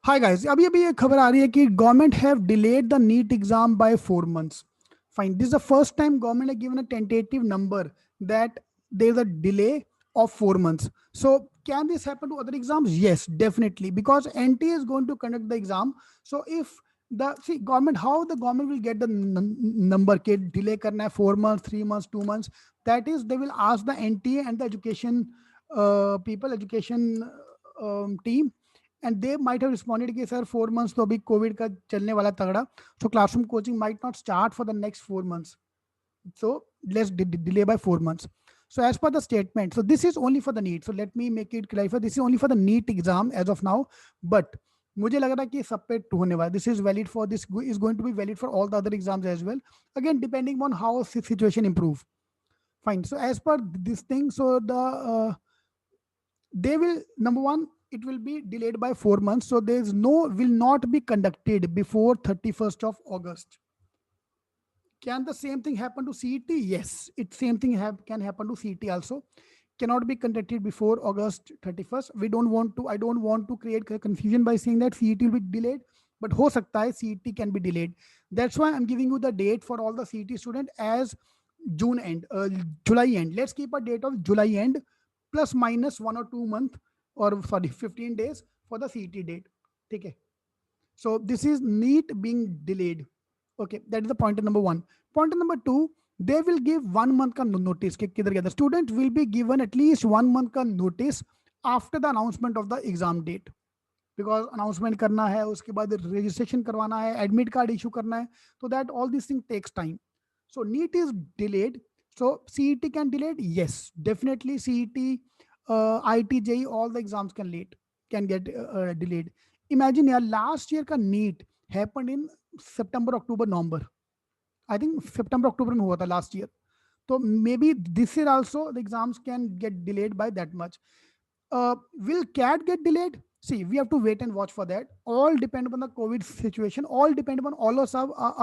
Hi guys, अभी अभी ये खबर आ रही है कि government have delayed the NEET exam by 4 months. Fine. This is the first time government has given a tentative number that there is a delay of 4 months. So can this happen to other exams? Yes, definitely, because NT is going to conduct the exam. So if the see government, how the government will get the number के delay करना है 4 months, 3 months, 2 months. That is, they will ask the NTA and the education people, education team, and they might have responded कि sir 4 months तो अभी Covid का चलने वाला तगड़ा, so classroom coaching might not start for the next 4 months, so let's delay by 4 months. So as per the statement, so this is only for the NEET, so let me make it clarify, this is only for the NEET exam as of now. But मुझे लग रहा है कि सब पे होने वाला, this is valid for, this is going to be valid for all the other exams as well, again depending on how situation improve. Fine. So as per this thing, so the they will, number one, it will be delayed by 4 months, so there is no, will not be conducted before 31st of August. Can the same thing happen to CET? Yes, it same thing can happen to CET also. Cannot be conducted before August 31st. We don't want to, I don't want to create confusion by saying that CET will be delayed, but ho sakta hai CET can be delayed. That's why I'm giving you the date for all the CET student as June end, July end. Let's keep a date of July end plus minus 1 or 2 month, or sorry 15 days for the CET date. Okay. So this is NEET being delayed. Okay, that is the point number one. Point number two, they will give 1 month ka notice. The student will be given at least 1 month ka notice after the announcement of the exam date. Because announcement करना है, उसके बाद registration करवाना है, admit card issue करना है, so that all these things takes time. So NEET is delayed. So CET can delayed? Yes, definitely CET, IT, JEE, all the exams can get delayed. Imagine यार, last year का NEET happened in September, October, November. I think September, October में हुआ था last year. So maybe this year also the exams can get delayed by that much. Will CAT get delayed? See, we have to wait and watch for that. All depend upon the COVID situation. All depend upon all of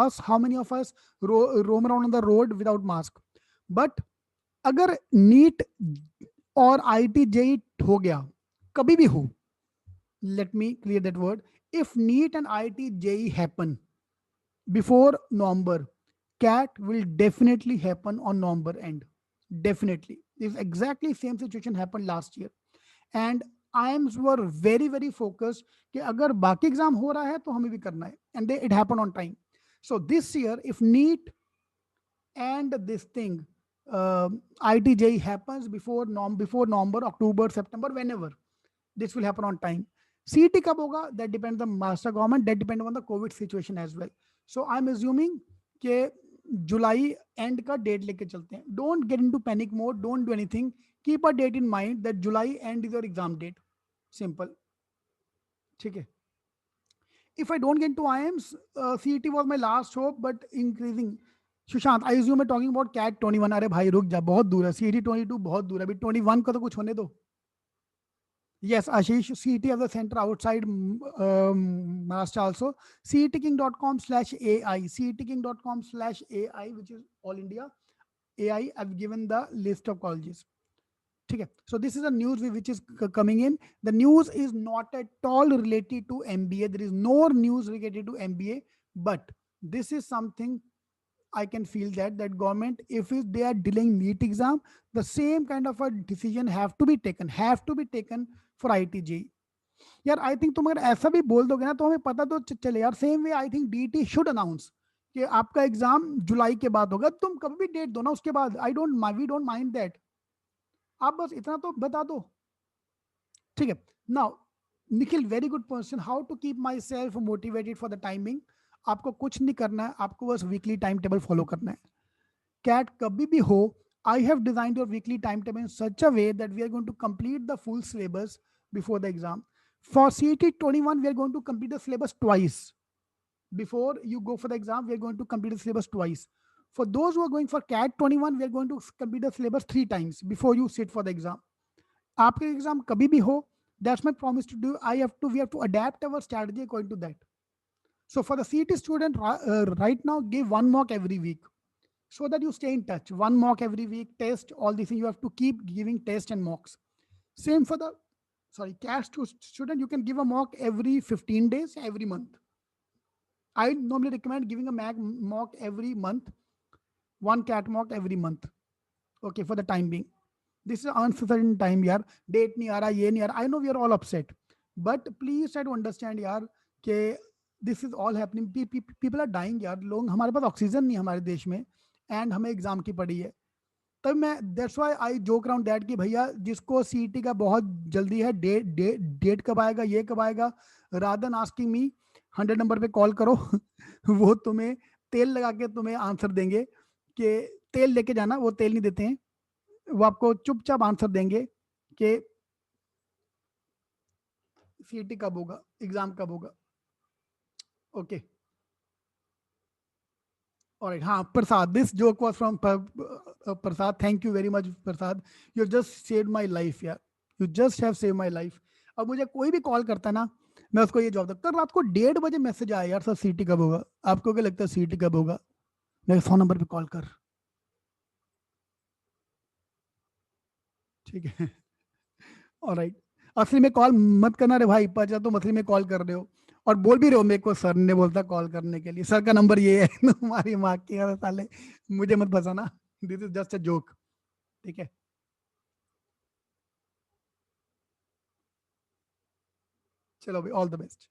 us, how many of us roam around on the road without mask. But अगर NEET और IT JEE हो गया, कभी भी हो, let me clear that word, if NEET and IT JEE happen before November, CAT will definitely happen on November end. Definitely. This exactly same situation happened last year. And IIMs were very, very focused कि अगर बाकी exam हो रहा है तो हमें भी करना है. And it happened on time. So this year, if NEET and this thing, ITJ happens before November, October, September, whenever, this will happen on time. CET कब होगा? That depends on the master government. That depends on the COVID situation as well. So I'm assuming कि जुलाई and का date लेके चलते हैं. Don't get into panic mode. Don't do anything. Keep a date in mind that July end is your exam date. Simple. ठीक है. If I don't get into IIMs, CET was my last hope, but increasing. Sushant, I assume talking about CAT 21. अरे भाई रुक जा, बहुत दूर है. सीटी 22 बहुत दूर है, अभी 21 का तो कुछ होने दो. Yes, Ashish, CET has a center outside Maharashtra also. CETking.com/AI, CETking.com/AI, which is all India. AI, I've given the list of colleges. Okay. So this is a news which is coming in. The news is not at all related to MBA. There is no news related to MBA, but this is something I can feel that government, if they are delaying NEET exam, the same kind of a decision have to be taken for ITJ. यार I think तुम अगर ऐसा भी बोल दोगे ना तो हमें पता तो चले यार. Same way I think DT should announce कि आपका एग्जाम जुलाई के बाद होगा. तुम कभी भी डेट दो ना उसके बाद. We don't mind that. आप बस इतना तो बता दो. ठीक है. Now Nikhil, very good question. How to keep myself motivated for the timing. आपको कुछ नहीं करना है, आपको बस वीकली टाइम टेबल फॉलो करना है. कैट कभी भी हो, I have designed your weekly timetable in such a way that we are going to complete the full syllabus before the exam. For CET 21, we are going to complete the syllabus twice. Before you go for the exam, we are going to complete the syllabus twice. For those who are going for CAT 21, we are going to complete the syllabus 3 times before you sit for the exam. आपके exam कभी भी हो, that's my promise to do. We have to adapt our strategy according to that. So for the CET student, right now, give one mock every week so that you stay in touch. One mock every week, test all these things. You have to keep giving tests and mocks. Same for the sorry, CAT student, you can give a mock every 15 days, every month. I normally recommend giving a mock every month, one CAT mock every month. Okay, for the time being. This is uncertain time, yaar. Date नहीं आ रहा, ये नहीं आ रहा. I know we are all upset, but please try to understand, यार, कि this is all happening. People are dying, यार. लोग, हमारे पास ऑक्सीजन नहीं है हमारे देश में, एंड हमें एग्जाम की पड़ी है. तब मैं, that's why I joke around that कि भैया जिसको सीईटी का बहुत जल्दी है, डेट कब आएगा, ये कब आएगा, rather than asking me, 100 number पे कॉल करो. वो तुम्हें तेल लगा के तुम्हें आंसर देंगे कि तेल लेके जाना, वो तेल नहीं देते हैं. वो आपको चुपचाप आंसर देंगे कि सीईटी कब होगा, एग्जाम कब होगा. Okay, alright. हाँ, Prasad, this joke was from Prasad. Thank you very much Prasad, you just saved my life यार. You just have save my life. अब मुझे कोई भी कॉल करता है ना, मैं उसको ये जवाब देता हूँ. रात को 1:30 बजे मैसेज आया, यार सर सीईटी कब होगा. आपको क्या लगता है सीईटी कब होगा? मेरे 100 नंबर पे कॉल कर. ठीक है. ऑलराइट. असली में कॉल मत करना रे भाई, पचा तुम असली में कॉल कर रहे हो और बोल भी रहे हो मेरे को, सर ने बोलता कॉल करने के लिए, सर का नंबर ये है. तुम्हारी माँ की यार साले, मुझे मत फंसाना. This is just a joke. ठीक है. चलो भाई, ऑल द बेस्ट.